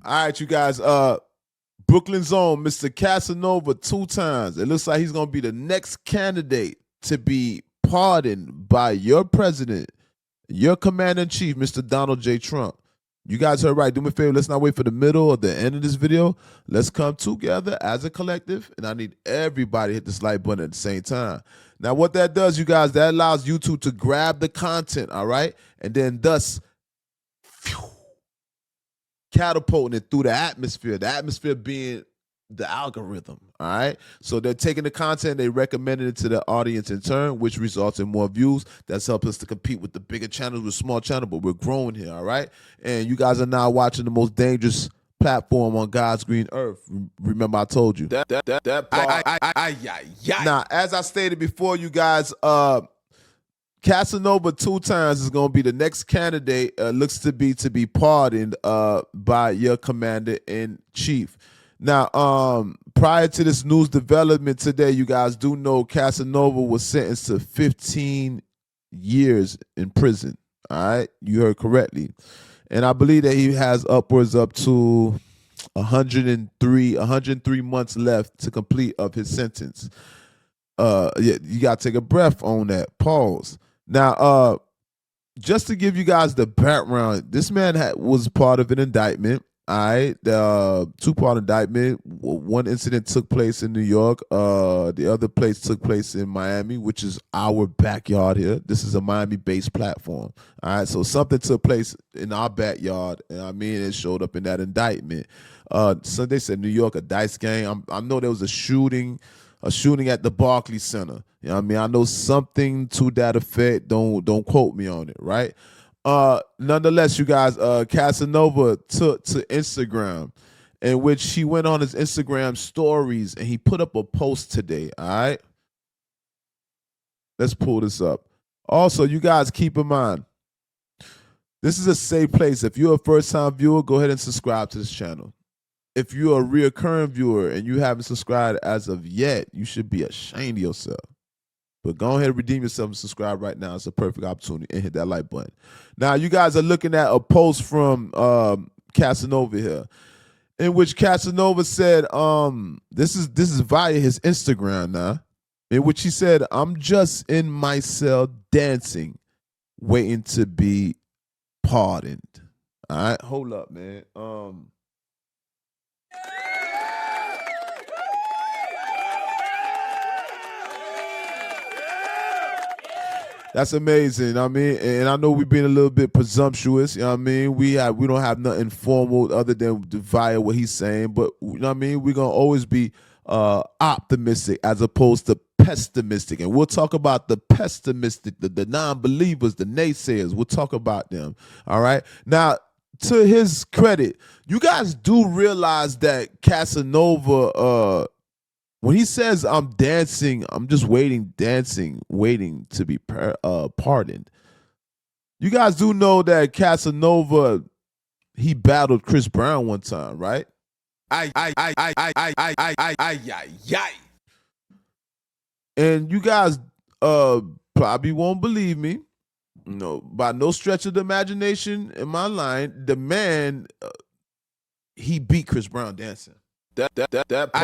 All right, you guys. Brooklyn's own Mr. Casanova 2 times. It looks like he's gonna be the next candidate to be pardoned by your president, your commander in chief, Mr. Donald J. Trump. You guys heard right. Do me a favor. Let's not wait for the middle or the end of this video. Let's come together as a collective, and I need everybody to hit this like button at the same time. Now, what that does, you guys, that allows YouTube to grab the content, all right, and then thus catapulting it through the atmosphere being the algorithm, all right? So they're taking the content, they recommending it to the audience in turn, which results in more views. That's helped us to compete with the bigger channels, with small channels, but we're growing here, all right? And you guys are now watching the most dangerous platform on God's green earth. Remember I told you. Now, as I stated before, you guys, Casanova 2 times is going to be the next candidate, looks to be pardoned by your commander in chief. Now, prior to this news development today, you guys do know Casanova was sentenced to 15 years in prison. All right, you heard correctly, and I believe that he has upwards up to 103 months left to complete of his sentence. Yeah, you gotta take a breath on that. Pause. Now, just to give you guys the background, this man was part of an indictment. All right, 2-part indictment. One incident took place in New York. The other place took place in Miami, which is our backyard here. This is a Miami-based platform. All right, so something took place in our backyard, and I mean, it showed up in that indictment. Sunday said New York, a dice game. I know there was a shooting at the Barclays Center. You know what I mean? I know something to that effect. Don't quote me on it, right? Nonetheless, you guys, Casanova took to Instagram, in which he went on his Instagram stories and he put up a post today. All right, let's pull this up. Also, you guys keep in mind, this is a safe place. If you're a first-time viewer, go ahead and subscribe to this channel. If you're a reoccurring viewer and you haven't subscribed as of yet, you should be ashamed of yourself. But go ahead and redeem yourself and subscribe right now. It's a perfect opportunity, and hit that like button. Now, you guys are looking at a post from Casanova here, in which Casanova said, this is via his Instagram now, in which he said, "I'm just in my cell dancing, waiting to be pardoned." All right, hold up, man. That's amazing. I mean, and I know we've been a little bit presumptuous. You know what I mean? We don't have nothing formal other than via what he's saying, but you know what I mean? We're gonna always be optimistic as opposed to pessimistic. And we'll talk about the pessimistic, the non-believers, the naysayers. We'll talk about them. All right. Now, to his credit, you guys do realize that Casanova, when he says I'm dancing, I'm just waiting to be pardoned. You guys do know that Casanova, he battled Chris Brown one time, right? And you guys probably won't believe me. No, by no stretch of the imagination in my line, the man, he beat Chris Brown dancing. That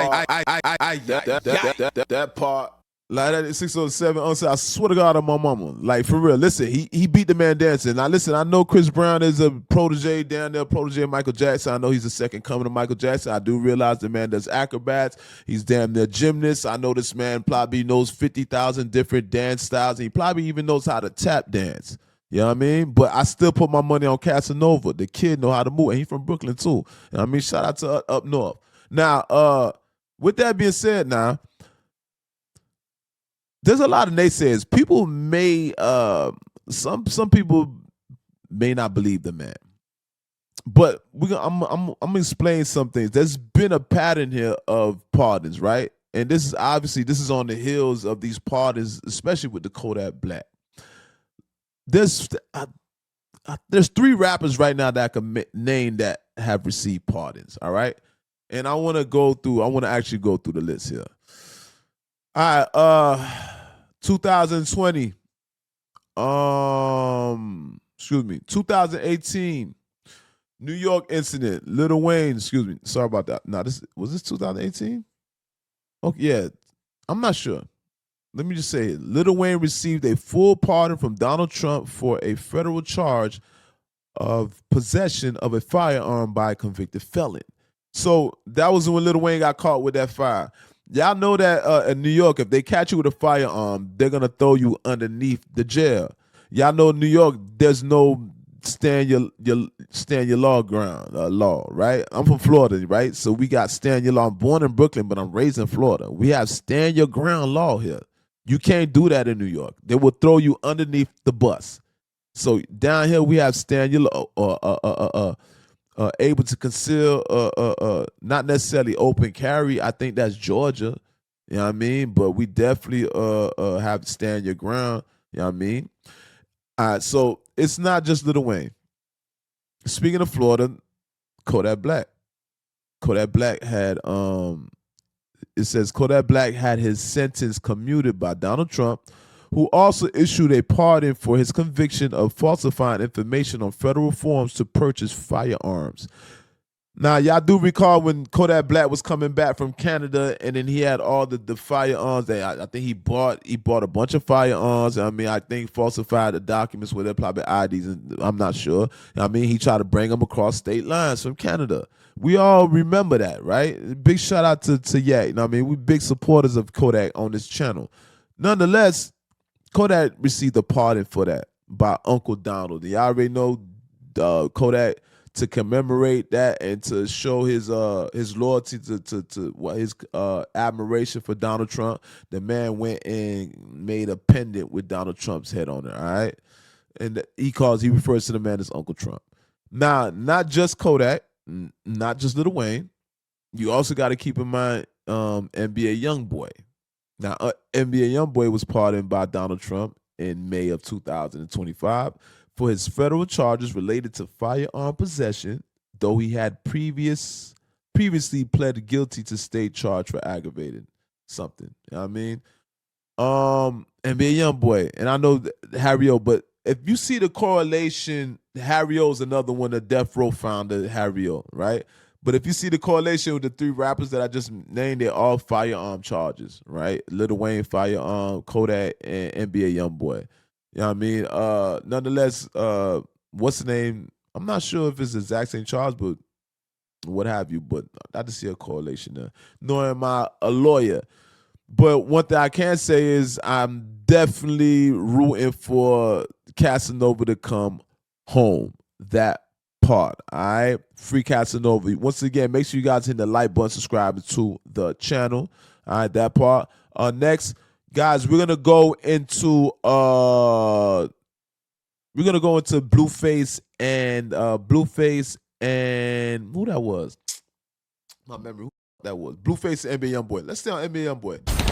part, like that 607 I swear to God on my mama. Like, for real. Listen, he beat the man dancing. Now listen, I know Chris Brown is a protege down there, protege of Michael Jackson. I know he's the second coming of Michael Jackson. I do realize the man does acrobats. He's damn near gymnast. I know this man probably knows 50,000 different dance styles. And he probably even knows how to tap dance. You know what I mean? But I still put my money on Casanova. The kid know how to move, and he's from Brooklyn too. You know what I mean? Shout out to up north. Now, with that being said, now there's a lot of naysayers. People may, some people may not believe the man, but I'm gonna explain some things. There's been a pattern here of pardons, right? And this is on the heels of these pardons, especially with the Kodak Black. There's 3 rappers right now that I can name that have received pardons. All right. And I want to actually go through the list here. All right, 2020. 2018. New York incident. Lil Wayne, excuse me. Sorry about that. Nah, this 2018? Okay, yeah. I'm not sure. Let me just say it. Lil Wayne received a full pardon from Donald Trump for a federal charge of possession of a firearm by a convicted felon. So that was when Lil Wayne got caught with that fire. Y'all know that in New York, if they catch you with a firearm, they're gonna throw you underneath the jail. Y'all know in New York, there's no stand your law ground law, right? I'm from Florida, right? So we got stand your law. I'm born in Brooklyn, but I'm raised in Florida. We have stand your ground law here. You can't do that in New York. They will throw you underneath the bus. So down here we have stand your law, able to conceal, not necessarily open carry. I think that's Georgia. You know what I mean? But we definitely have to stand your ground. You know what I mean? All right, so it's not just Lil Wayne. Speaking of Florida, Kodak Black. Kodak Black had it says Kodak Black had his sentence commuted by Donald Trump, who also issued a pardon for his conviction of falsifying information on federal forms to purchase firearms. Now, y'all do recall when Kodak Black was coming back from Canada, and then he had all the firearms that I think he bought a bunch of firearms. I mean, I think falsified the documents with their probably IDs, and I'm not sure. I mean, he tried to bring them across state lines from Canada. We all remember that, right? Big shout out to Yak. You know what I mean? We big supporters of Kodak on this channel. Nonetheless, Kodak received a pardon for that by Uncle Donald. Y'all already know Kodak, to commemorate that and to show his loyalty to what his admiration for Donald Trump. The man went and made a pendant with Donald Trump's head on it. All right, and he refers to the man as Uncle Trump. Now, not just Kodak, not just Lil Wayne. You also got to keep in mind NBA YoungBoy. Now, NBA YoungBoy was pardoned by Donald Trump in May of 2025 for his federal charges related to firearm possession, though he had previously pled guilty to state charge for aggravated something. You know what I mean? NBA YoungBoy, and I know Harry O, but if you see the correlation, Harry O is another one, the Death Row founder, Harry O, right? But if you see the correlation with the three rappers that I just named, they're all firearm charges, right? Lil Wayne, firearm, Kodak, and NBA YoungBoy. You know what I mean? Nonetheless, what's the name? I'm not sure if it's the exact same charge, but what have you. But I just see a correlation there. Nor am I a lawyer. But one thing I can say is I'm definitely rooting for Casanova to come home. That part. All right. Free Casanova. Once again, make sure you guys hit the like button, subscribe to the channel. All right, that part. Next, guys, we're gonna go into Blueface and who that was? My memory. Who that was? Blueface and NBA YoungBoy. Let's stay on NBA YoungBoy.